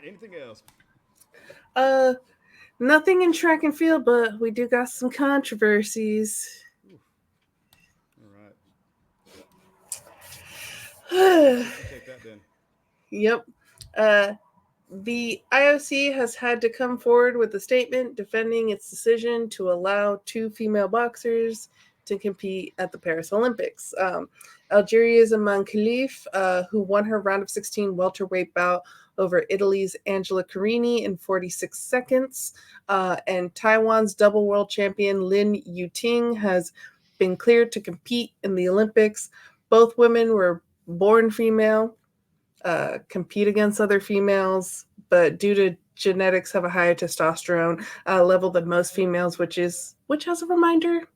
Anything else? Uh, Nothing in track and field, but we do got some controversies. Ooh, all right. I'll Yep. let you take that then. Uh, the IOC has had to come forward with a statement defending its decision to allow two female boxers to compete at the Paris Olympics. Algeria's Imane Khelif, who won her round of 16 welterweight bout over Italy's Angela Carini in 46 seconds, and Taiwan's double world champion Lin Yuting has been cleared to compete in the Olympics. Both women were born female, compete against other females, but due to genetics have a higher testosterone level than most females, which as a reminder,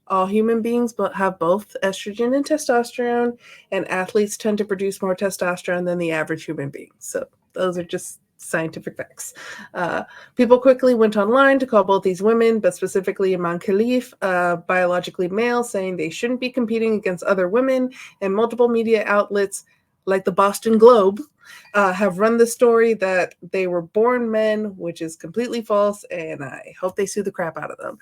all human beings but have both estrogen and testosterone, and athletes tend to produce more testosterone than the average human being. So those are just scientific facts. Uh, People quickly went online to call both these women, but specifically Imane Khelif, biologically male, saying they shouldn't be competing against other women, and multiple media outlets like the Boston Globe have run the story that they were born men, which is completely false, and I hope they sue the crap out of them.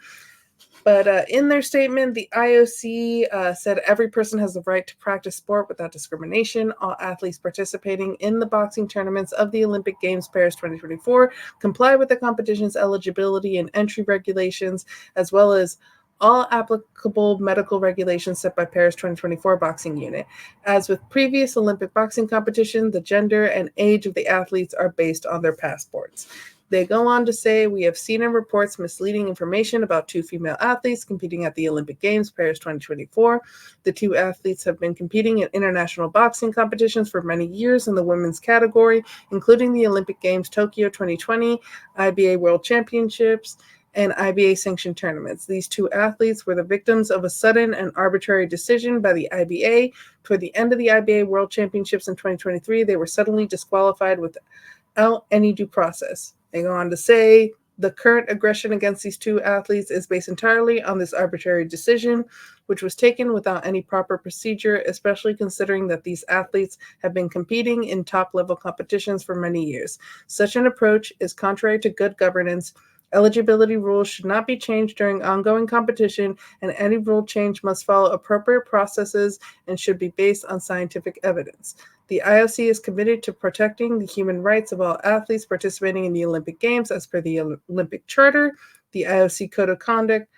But in their statement, the IOC said every person has the right to practice sport without discrimination. All athletes participating in the boxing tournaments of the Olympic Games Paris 2024 comply with the competition's eligibility and entry regulations, as well as all applicable medical regulations set by Paris 2024 Boxing Unit. As with previous Olympic boxing competition, the gender and age of the athletes are based on their passports. They go on to say, we have seen in reports misleading information about two female athletes competing at the Olympic Games Paris 2024. The two athletes have been competing in international boxing competitions for many years in the women's category, including the Olympic Games Tokyo 2020, IBA World Championships, and IBA sanctioned tournaments. These two athletes were the victims of a sudden and arbitrary decision by the IBA. Toward the end of the IBA World Championships in 2023, they were suddenly disqualified without any due process. They go on to say the current aggression against these two athletes is based entirely on this arbitrary decision, which was taken without any proper procedure, especially considering that these athletes have been competing in top level competitions for many years. Such an approach is contrary to good governance. Eligibility rules should not be changed during ongoing competition, and any rule change must follow appropriate processes and should be based on scientific evidence. The IOC is committed to protecting the human rights of all athletes participating in the Olympic Games as per the Olympic Charter, the IOC Code of Conduct,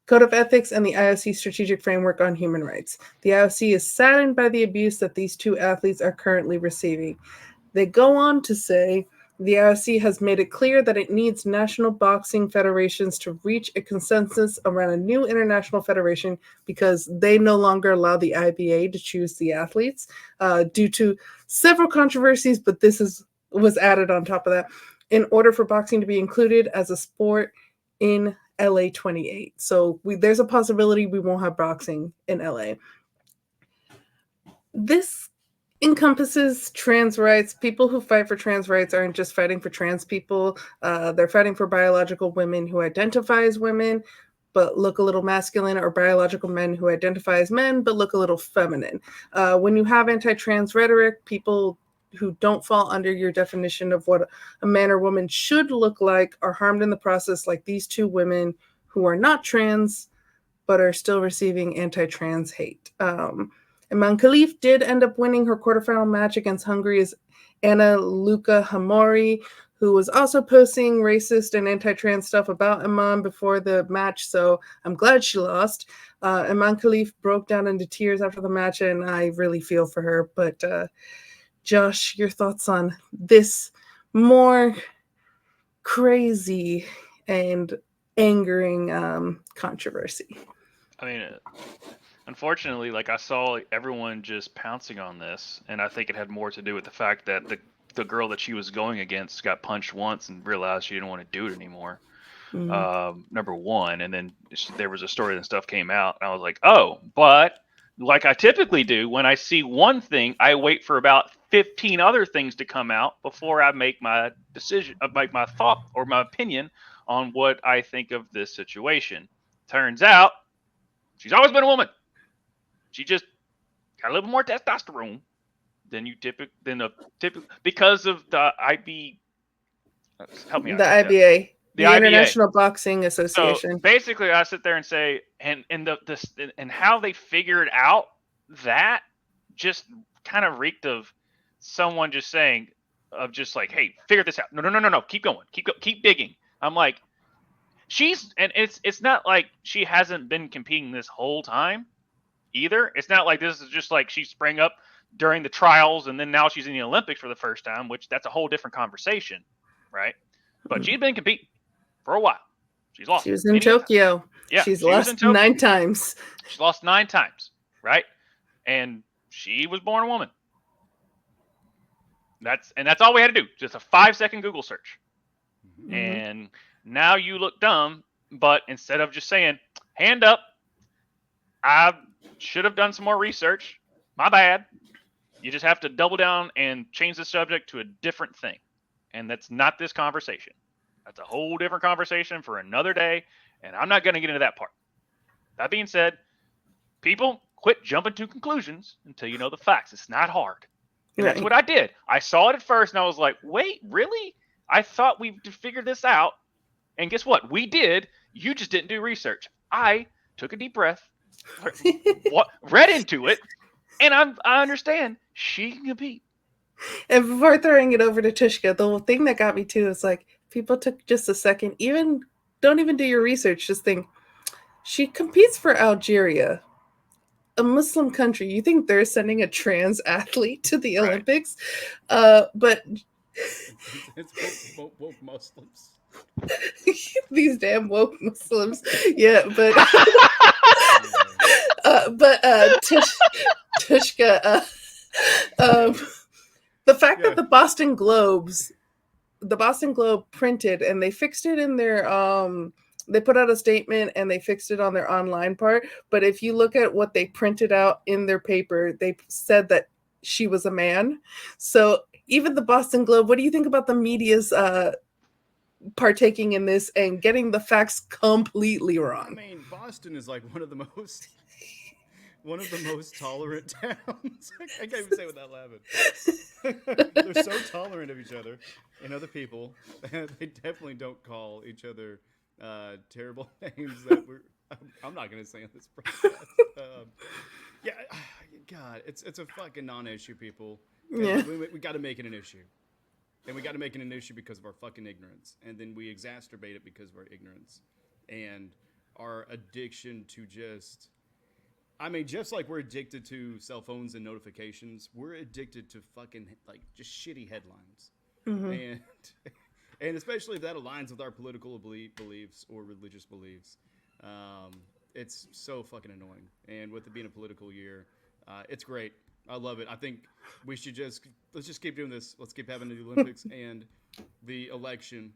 Code of Ethics, and the IOC Strategic Framework on Human Rights. The IOC is saddened by the abuse that these two athletes are currently receiving. They go on to say the IOC has made it clear that it needs national boxing federations to reach a consensus around a new international federation because they no longer allow the IBA to choose the athletes due to several controversies, but was added on top of that in order for boxing to be included as a sport in LA 28. So there's a possibility we won't have boxing in LA. This encompasses trans rights. People who fight for trans rights aren't just fighting for trans people, they're fighting for biological women who identify as women but look a little masculine, or biological men who identify as men but look a little feminine. When you have anti trans rhetoric, people who don't fall under your definition of what a man or woman should look like are harmed in the process, like these two women who are not trans but are still receiving anti trans hate. Imane Khelif did end up winning her quarterfinal match against Hungary's Anna Luka Hamori, who was also posting racist and anti-trans stuff about Imane before the match, so I'm glad she lost. Imane Khelif broke down into tears after the match, and I really feel for her. But Josh, your thoughts on this more crazy and angering controversy? I mean, unfortunately, like I saw everyone just pouncing on this, and I think it had more to do with the fact that the girl that she was going against got punched once and realized she didn't want to do it anymore. Number one, and then there was a story and stuff came out, and I was like, oh, but like I typically do, when I see one thing, I wait for about 15 other things to come out before I make my decision, make my thought or my opinion on what I think of this situation. Turns out, she's always been a woman. She just got a little more testosterone than you typical because of the Help me out. The IBA, the IBA. International Boxing So Association. basically, I sit there and say, and how they figured out that just kind of reeked of someone just saying, of just like, hey, figure this out. No, keep going, keep digging. I'm like, and it's not like she hasn't been competing this whole time either. It's not like this is just like she sprang up during the trials and then now she's in the Olympics for the first time, which that's a whole different conversation, right? But she's been competing for a while. She's lost. She was in Tokyo. Yeah, she's she was in lost Tokyo. 9 times. She lost 9 times, right? And she was born a woman. That's all we had to do. Just a 5-second Google search. Mm-hmm. And now you look dumb, but instead of just saying, hand up, I should have done some more research, my bad, you just have to double down and change the subject to a different thing. And that's not this conversation. That's a whole different conversation for another day, and I'm not going to get into that part. That being said, people, quit jumping to conclusions until you know the facts. It's not hard. And that's what I did. I saw it at first, and I was like, wait, really? I thought we figured this out. And guess what? We did. You just didn't do research. I took a deep breath, read into it, and I understand she can compete. And before throwing it over to Tvshka, the thing that got me too is like, people took just a second, don't even do your research, just think, she competes for Algeria, a Muslim country. You think they're sending a trans athlete to the Olympics? But it's woke Muslims. These damn woke Muslims. Yeah, but Tvshka, the fact that the Boston Globe printed and they fixed it in their they put out a statement and they fixed it on their online part. But if you look at what they printed out in their paper, they said that she was a man. So even the Boston Globe, what do you think about the media's partaking in this and getting the facts completely wrong? I mean, Boston is like one of the most tolerant towns. I can't even say without laughing. They're so tolerant of each other and other people. They definitely don't call each other terrible names that I'm not going to say on this podcast. Yeah, God, it's a fucking non-issue, people. Yeah. We got to make it an issue. And we got to make it an issue because of our fucking ignorance. And then we exacerbate it because of our ignorance. And our addiction to just... I mean, just like we're addicted to cell phones and notifications, we're addicted to fucking, like, just shitty headlines. Mm-hmm. And especially if that aligns with our political beliefs or religious beliefs. It's so fucking annoying. And with it being a political year, it's great. I love it. I think we should let's just keep doing this. Let's keep having the Olympics and the election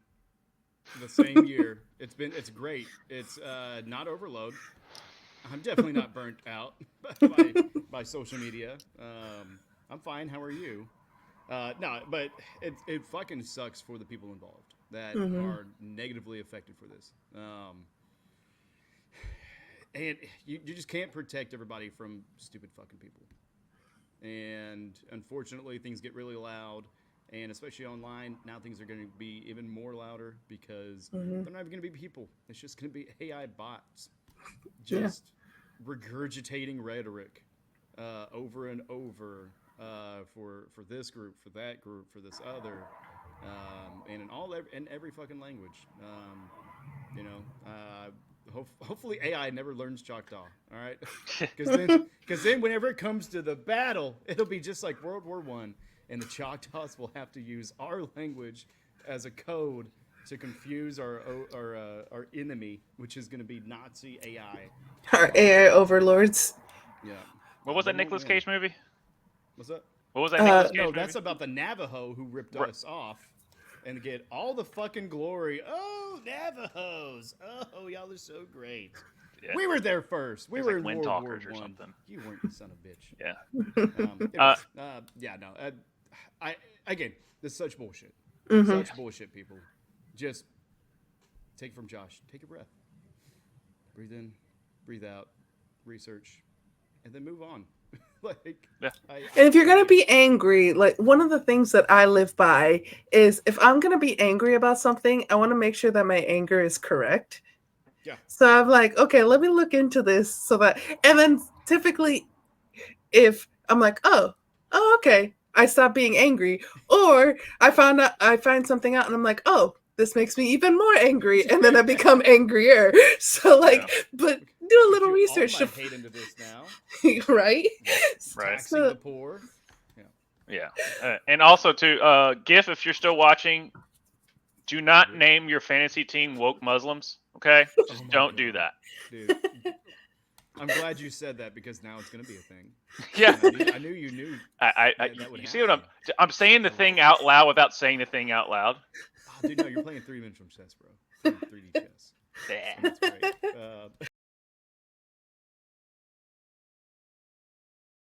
the same year. It's great. It's not overload. I'm definitely not burnt out by social media. I'm fine. How are you? No, but it fucking sucks for the people involved that are negatively affected for this. And you just can't protect everybody from stupid fucking people. And unfortunately, things get really loud, and especially online, now things are going to be even more louder because they're not even going to be people. It's just going to be AI bots just regurgitating rhetoric over and over for this group, for that group, for this other, and in every fucking language. Hopefully AI never learns Choctaw, all right? Because then whenever it comes to the battle, it'll be just like World War I, and the Choctaws will have to use our language as a code to confuse our enemy, which is going to be Nazi AI. Our AI overlords. Yeah. What was that Nicolas Cage movie? What's that? What was that Nicolas Cage No, movie? that's about the Navajo who ripped us off and get all the fucking glory. Oh, Navajos! Oh, y'all are so great. Yeah. We were there first. We were like in World War or I. something. You weren't, you son of a bitch. Yeah. Again, this is such bullshit. Such bullshit, people. Just take it from Josh. Take a breath. Breathe in, breathe out, research, and then move on. Like, Yeah. And if you're gonna be angry, like one of the things that I live by is if I'm gonna be angry about something, I want to make sure that my anger is correct. Yeah. So I'm like, okay, let me look into this so that, and then typically, if I'm like, oh, okay, I stop being angry, or I find something out, and I'm like, oh, this makes me even more angry, and then I become angrier. So like, but do a little Put research, all my hate into this now. right? Right. Taxing the poor. Yeah. And also too, GIF, if you're still watching, do not name your fantasy team woke Muslims. Okay, just don't do that. Dude, I'm glad you said that because now it's gonna be a thing. Yeah. I knew you knew. I that would you see what happen. I'm saying the thing out loud without saying the thing out loud. Oh, dude, no, you're playing 3-dimensional chess, bro. 3D chess. That's great.